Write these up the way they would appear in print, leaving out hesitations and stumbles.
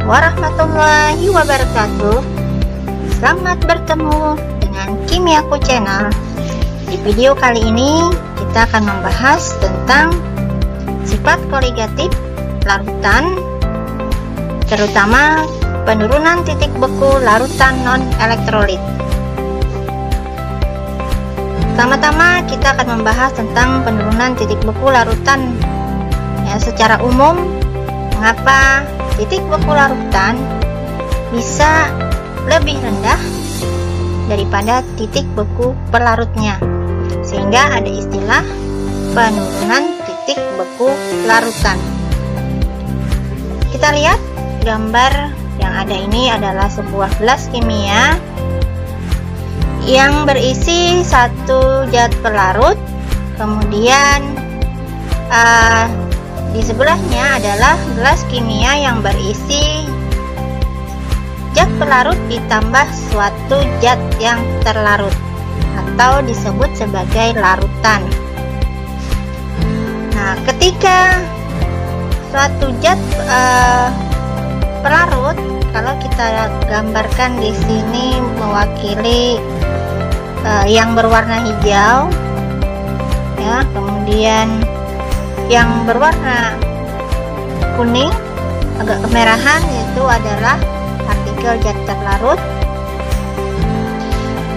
warahmatullahi wabarakatuh. Selamat bertemu dengan Kimiaku Channel. Di video kali ini kita akan membahas tentang sifat koligatif larutan, terutama penurunan titik beku larutan non-elektrolit. Pertama-tama kita akan membahas tentang penurunan titik beku larutan. Secara umum, mengapa titik beku larutan bisa lebih rendah daripada titik beku pelarutnya, sehingga ada istilah penurunan titik beku larutan. Kita lihat gambar yang ada ini adalah sebuah gelas kimia yang berisi satu zat pelarut, kemudian di sebelahnya adalah gelas kimia yang berisi zat pelarut ditambah suatu zat yang terlarut atau disebut sebagai larutan. Nah, ketika suatu zat pelarut, kalau kita gambarkan di sini mewakili yang berwarna hijau, ya, kemudian yang berwarna kuning agak kemerahan, itu adalah partikel zat terlarut.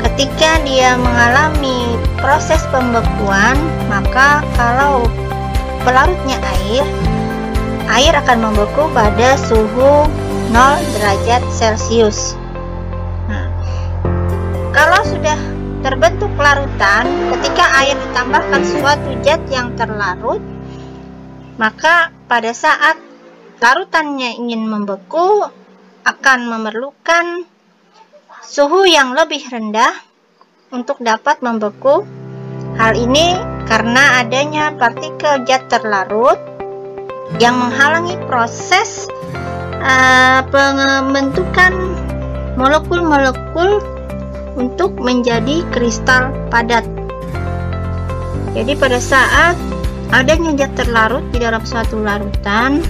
Ketika dia mengalami proses pembekuan, maka kalau pelarutnya air akan membeku pada suhu 0 derajat Celcius. Nah, kalau sudah terbentuk larutan, ketika air ditambahkan suatu zat yang terlarut, maka pada saat larutannya ingin membeku akan memerlukan suhu yang lebih rendah untuk dapat membeku. Hal ini karena adanya partikel zat terlarut yang menghalangi proses pembentukan molekul-molekul untuk menjadi kristal padat. Jadi pada saat adanya zat terlarut di dalam suatu larutan,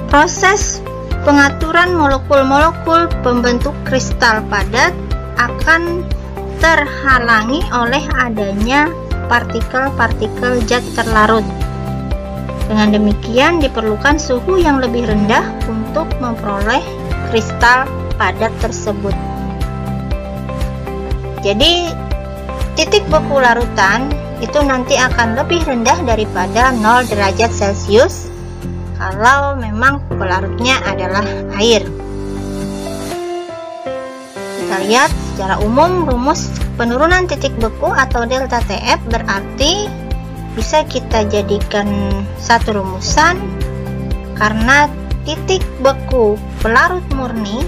proses pengaturan molekul-molekul pembentuk kristal padat akan terhalangi oleh adanya partikel-partikel zat terlarut. Dengan demikian diperlukan suhu yang lebih rendah untuk memperoleh kristal padat tersebut. Jadi titik beku larutan itu nanti akan lebih rendah daripada 0 derajat Celcius kalau memang pelarutnya adalah air. Kita lihat secara umum rumus penurunan titik beku atau delta TF berarti bisa kita jadikan satu rumusan. Karena titik beku pelarut murni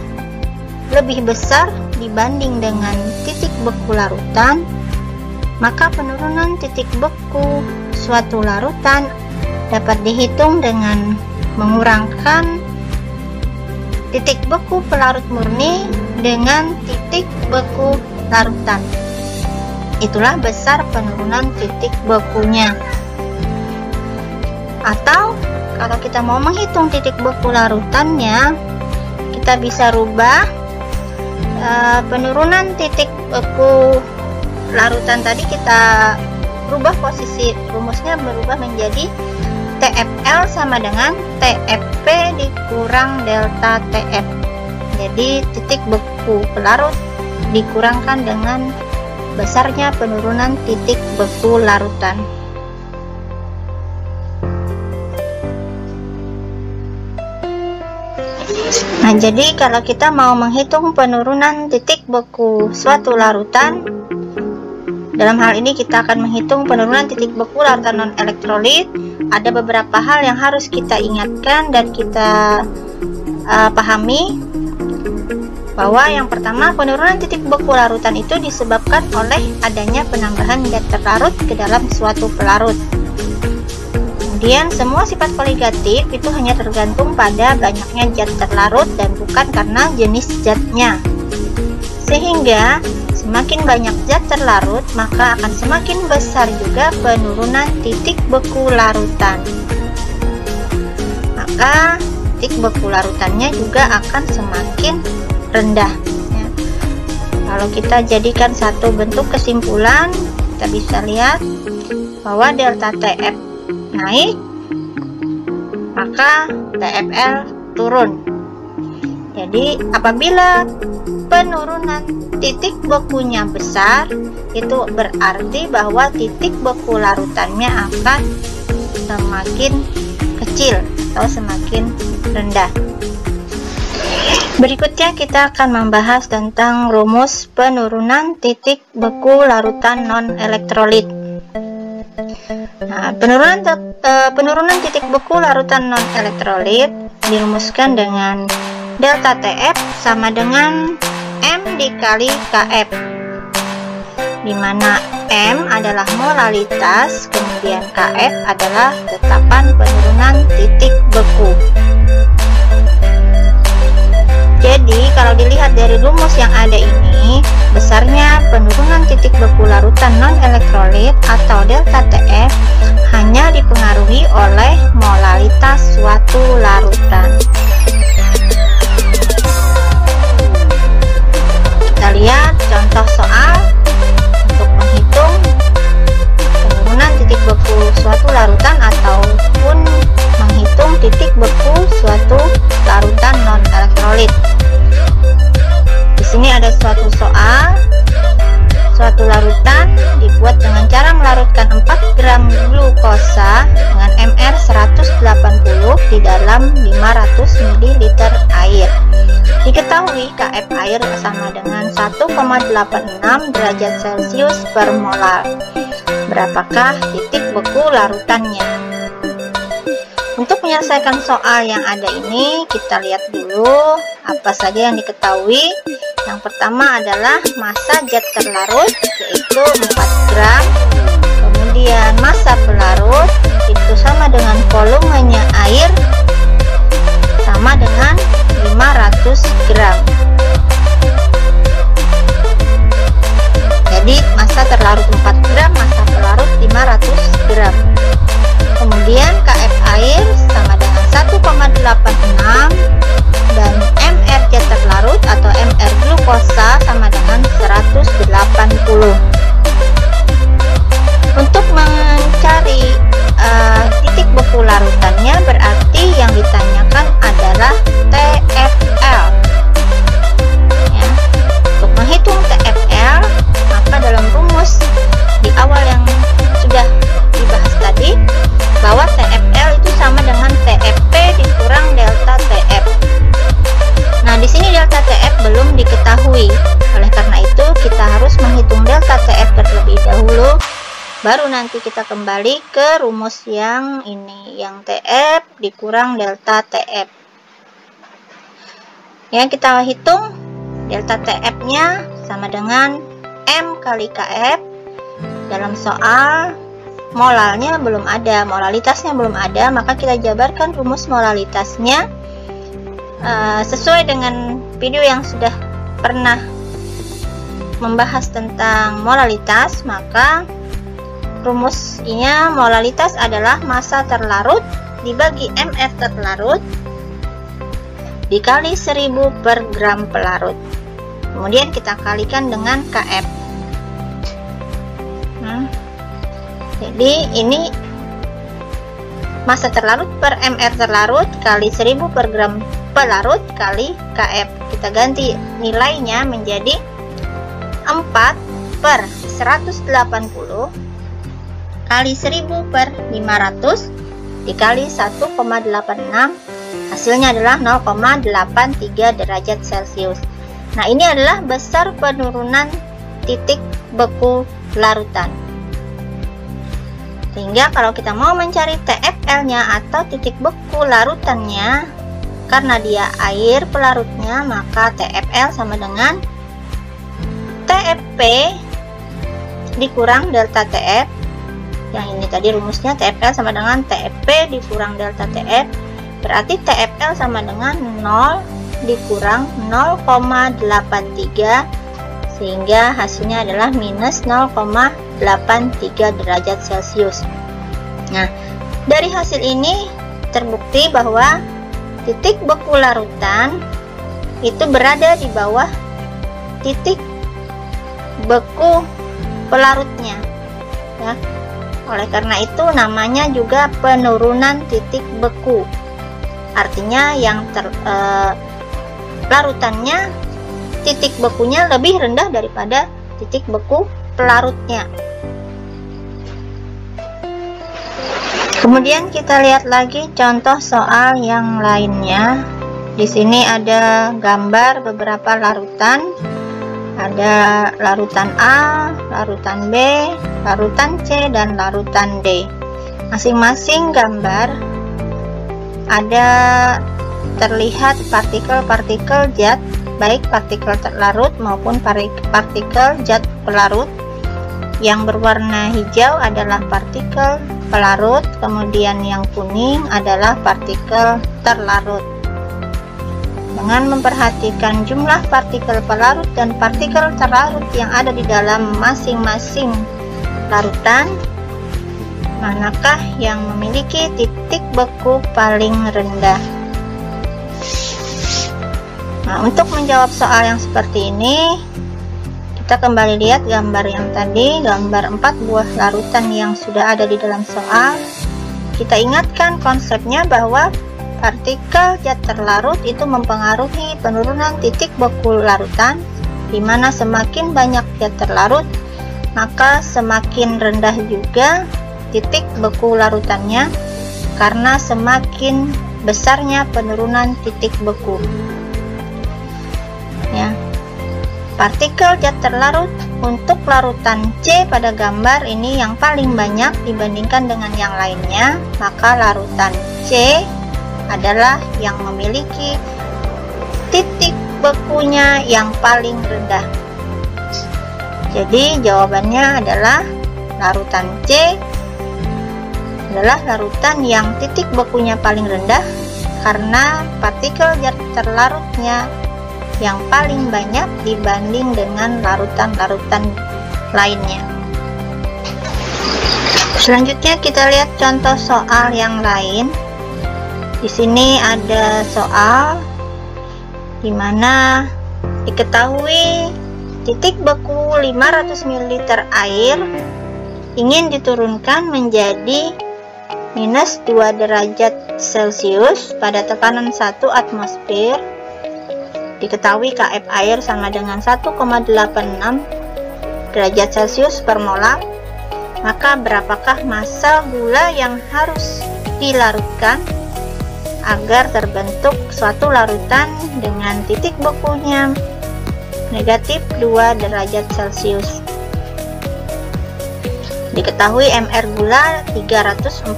lebih besar dibanding dengan titik beku larutan, maka penurunan titik beku suatu larutan dapat dihitung dengan mengurangkan titik beku pelarut murni dengan titik beku larutan. Itulah besar penurunan titik bekunya. Atau kalau kita mau menghitung titik beku larutannya, kita bisa rubah penurunan titik beku larutan tadi, kita rubah posisi rumusnya, berubah menjadi TFL sama dengan TFP dikurang delta TF. Jadi titik beku pelarut dikurangkan dengan besarnya penurunan titik beku larutan. Nah, jadi kalau kita mau menghitung penurunan titik beku suatu larutan, dalam hal ini kita akan menghitung penurunan titik beku larutan non-elektrolit. Ada beberapa hal yang harus kita ingatkan dan kita pahami, bahwa yang pertama, penurunan titik beku larutan itu disebabkan oleh adanya penambahan zat terlarut ke dalam suatu pelarut. Kemudian semua sifat koligatif itu hanya tergantung pada banyaknya zat terlarut dan bukan karena jenis zatnya. Sehingga semakin banyak zat terlarut, maka akan semakin besar juga penurunan titik beku larutan. Maka titik beku larutannya juga akan semakin rendah ya. Kalau kita jadikan satu bentuk kesimpulan, kita bisa lihat bahwa delta TF naik, maka TFL turun. Jadi apabila penurunan titik bekunya besar, itu berarti bahwa titik beku larutannya akan semakin kecil atau semakin rendah. Berikutnya kita akan membahas tentang rumus penurunan titik beku larutan non-elektrolit. Nah, penurunan titik beku larutan non-elektrolit dirumuskan dengan delta TF sama dengan M dikali KF, di mana M adalah molalitas, kemudian KF adalah tetapan penurunan titik beku. Jadi kalau dilihat dari rumus yang ada ini, besarnya penurunan titik beku larutan non-elektrolit atau delta TF hanya dipengaruhi oleh molalitas suatu larutan. Kita lihat contoh soal untuk menghitung penurunan titik beku suatu larutan ataupun menghitung titik beku suatu larutan non-elektrolit. Di sini ada suatu soal, suatu larutan dibuat dengan cara melarutkan 4 gram glukosa dengan mR 180 di dalam 500 ml air. Diketahui KF air sama dengan 1,86 derajat Celcius per molar. Berapakah titik beku larutannya? Untuk menyelesaikan soal yang ada ini, kita lihat dulu apa saja yang diketahui. Yang pertama adalah massa zat terlarut, yaitu 4 gram. Kemudian massa pelarut itu sama dengan volumenya air, sama dengan 500 gram. Jadi massa terlarut 4 gram, massa pelarut 500 gram. Kemudian KF air sama dengan 1,86 dan mR zat terlarut atau mR glukosa sama dengan 180. Untuk mencari titik beku larutannya, berarti yang ditanyakan adalah TFL ya. Untuk menghitung TFL, maka dalam rumus di awal yang sudah dibahas tadi, bahwa TFL itu sama dengan TFP dikurang delta TF. Nah, di sini delta TF belum diketahui. Oleh karena itu, kita harus menghitung delta TF terlebih dahulu, baru nanti kita kembali ke rumus yang ini, yang TF dikurang delta TF. Ya, kita hitung delta TF-nya sama dengan M kali KF. Dalam soal molalnya belum ada, molalitasnya belum ada, maka kita jabarkan rumus molalitasnya sesuai dengan video yang sudah pernah membahas tentang molalitas. Maka rumusnya molalitas adalah massa terlarut dibagi mR terlarut dikali 1000 per gram pelarut. Kemudian kita kalikan dengan KF. Jadi ini massa terlarut per mR terlarut kali 1000 per gram pelarut kali KF. Kita ganti nilainya menjadi 4 per 180 kali 1000 per 500 dikali 1,86, hasilnya adalah 0,83 derajat Celcius. Nah, ini adalah besar penurunan titik beku larutan. Sehingga kalau kita mau mencari TFL-nya atau titik beku larutannya, karena dia air pelarutnya, maka TFL sama dengan TFP dikurang delta TF. Yang ini tadi rumusnya TFL sama dengan TFP dikurang delta TF. Berarti TFL sama dengan 0 dikurang 0,83, sehingga hasilnya adalah minus 0,83 derajat Celcius. Nah, dari hasil ini terbukti bahwa titik beku larutan itu berada di bawah titik beku pelarutnya, ya. Oleh karena itu namanya juga penurunan titik beku. Artinya yang larutannya, titik bekunya lebih rendah daripada titik beku pelarutnya. Kemudian kita lihat lagi contoh soal yang lainnya. Di sini ada gambar beberapa larutan. Ada larutan A, larutan B, larutan C, dan larutan D. Masing-masing gambar ada terlihat partikel-partikel zat, baik partikel terlarut maupun partikel zat pelarut. Yang berwarna hijau adalah partikel pelarut, kemudian yang kuning adalah partikel terlarut. Dengan memperhatikan jumlah partikel pelarut dan partikel terlarut yang ada di dalam masing-masing larutan, manakah yang memiliki titik beku paling rendah? Nah, untuk menjawab soal yang seperti ini, kita kembali lihat gambar yang tadi, gambar 4 buah larutan yang sudah ada di dalam soal. Kita ingatkan konsepnya bahwa partikel zat terlarut itu mempengaruhi penurunan titik beku larutan, di mana semakin banyak zat terlarut, maka semakin rendah juga titik beku larutannya, karena semakin besarnya penurunan titik beku. Ya. Partikel zat terlarut untuk larutan C pada gambar ini yang paling banyak dibandingkan dengan yang lainnya, maka larutan C adalah yang memiliki titik bekunya yang paling rendah. Jadi jawabannya adalah larutan C adalah larutan yang titik bekunya paling rendah, karena partikel zat terlarutnya yang paling banyak dibanding dengan larutan-larutan lainnya. Selanjutnya kita lihat contoh soal yang lain. Di sini ada soal di mana diketahui titik beku 500 ml air ingin diturunkan menjadi minus 2 derajat Celcius pada tekanan 1 atmosfer. Diketahui KF air sama dengan 1,86 derajat Celcius per molar. Maka berapakah massa gula yang harus dilarutkan agar terbentuk suatu larutan dengan titik bekunya negatif 2 derajat Celcius? Diketahui MR gula 342.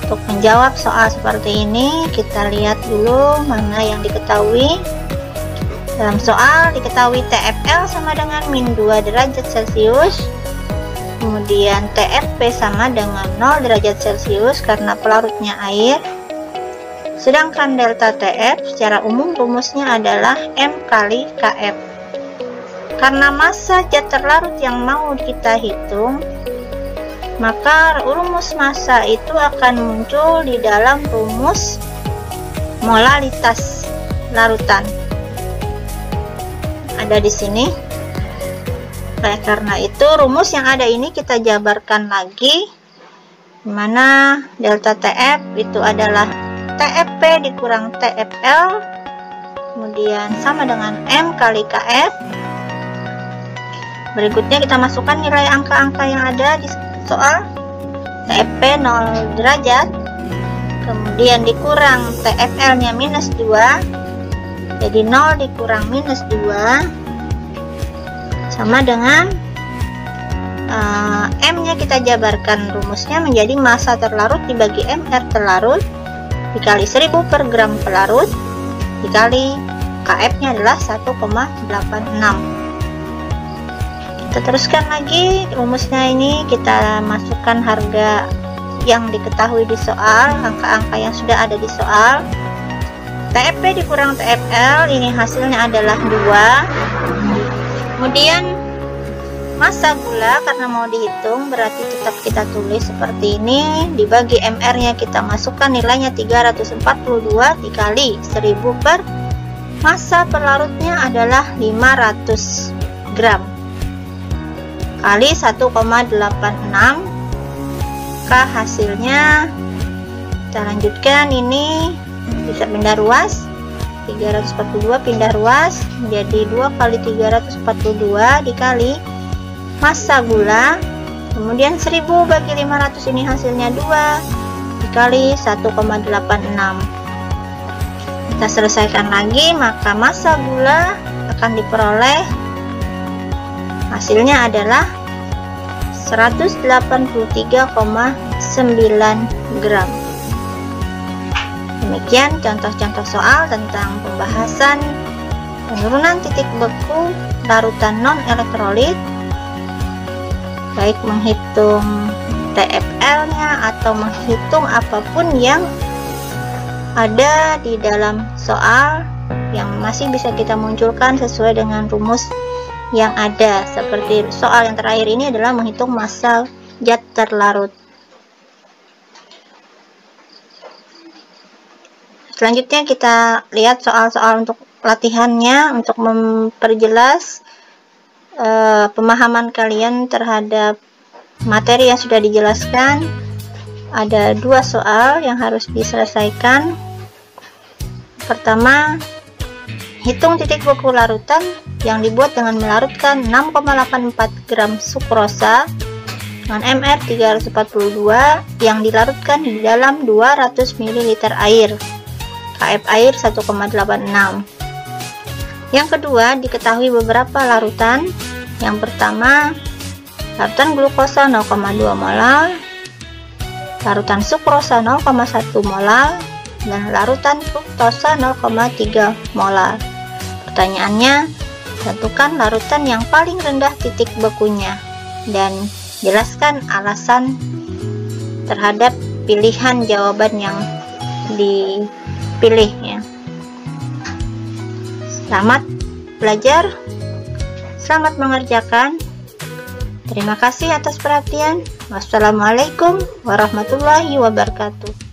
Untuk menjawab soal seperti ini, kita lihat dulu mana yang diketahui. Dalam soal diketahui TFL sama dengan min 2 derajat Celcius, kemudian TFP sama dengan 0 derajat Celcius karena pelarutnya air. Sedangkan delta TF secara umum rumusnya adalah M kali KF. Karena massa zat terlarut yang mau kita hitung, maka rumus massa itu akan muncul di dalam rumus molalitas larutan. Ada di sini. Oleh karena itu rumus yang ada ini kita jabarkan lagi, dimana delta TF itu adalah TFP dikurang TFL, kemudian sama dengan M kali KF. Berikutnya kita masukkan nilai angka-angka yang ada di soal. TFP 0 derajat, kemudian dikurang TFL nya minus 2, jadi 0 dikurang minus 2 sama dengan M nya kita jabarkan rumusnya menjadi massa terlarut dibagi MR terlarut dikali 1000 per gram pelarut dikali KF nya adalah 1,86. Kita teruskan lagi rumusnya, ini kita masukkan harga yang diketahui di soal, angka-angka yang sudah ada di soal. TFP dikurang TFL, ini hasilnya adalah 2. Kemudian Massa gula karena mau dihitung berarti tetap kita tulis seperti ini. Dibagi MR nya kita masukkan nilainya 342 dikali 1000 per massa pelarutnya adalah 500 gram kali 1,86. Maka hasilnya kita lanjutkan, ini bisa pindah ruas, 342 pindah ruas menjadi 2 kali 342 dikali massa gula, kemudian 1000 bagi 500 ini hasilnya 2 dikali 1,86. Kita selesaikan lagi, maka massa gula akan diperoleh hasilnya adalah 183,9 gram. Demikian contoh-contoh soal tentang pembahasan penurunan titik beku larutan non-elektrolit, baik menghitung TFL-nya atau menghitung apapun yang ada di dalam soal yang masih bisa kita munculkan sesuai dengan rumus yang ada. Seperti soal yang terakhir ini adalah menghitung massa zat terlarut. Selanjutnya kita lihat soal-soal untuk latihannya untuk memperjelas pemahaman kalian terhadap materi yang sudah dijelaskan. Ada 2 soal yang harus diselesaikan. Pertama, hitung titik beku larutan yang dibuat dengan melarutkan 6,84 gram sukrosa dengan MR 342 yang dilarutkan di dalam 200 ml air, KF air 1,86. Yang kedua, diketahui beberapa larutan. Yang pertama, larutan glukosa 0,2 molar, larutan sukrosa 0,1 molar, dan larutan fruktosa 0,3 molar. Pertanyaannya, tentukan larutan yang paling rendah titik bekunya dan jelaskan alasan terhadap pilihan jawaban yang dipilih ya. Selamat belajar. Selamat mengerjakan. Terima kasih atas perhatian. Wassalamualaikum warahmatullahi wabarakatuh.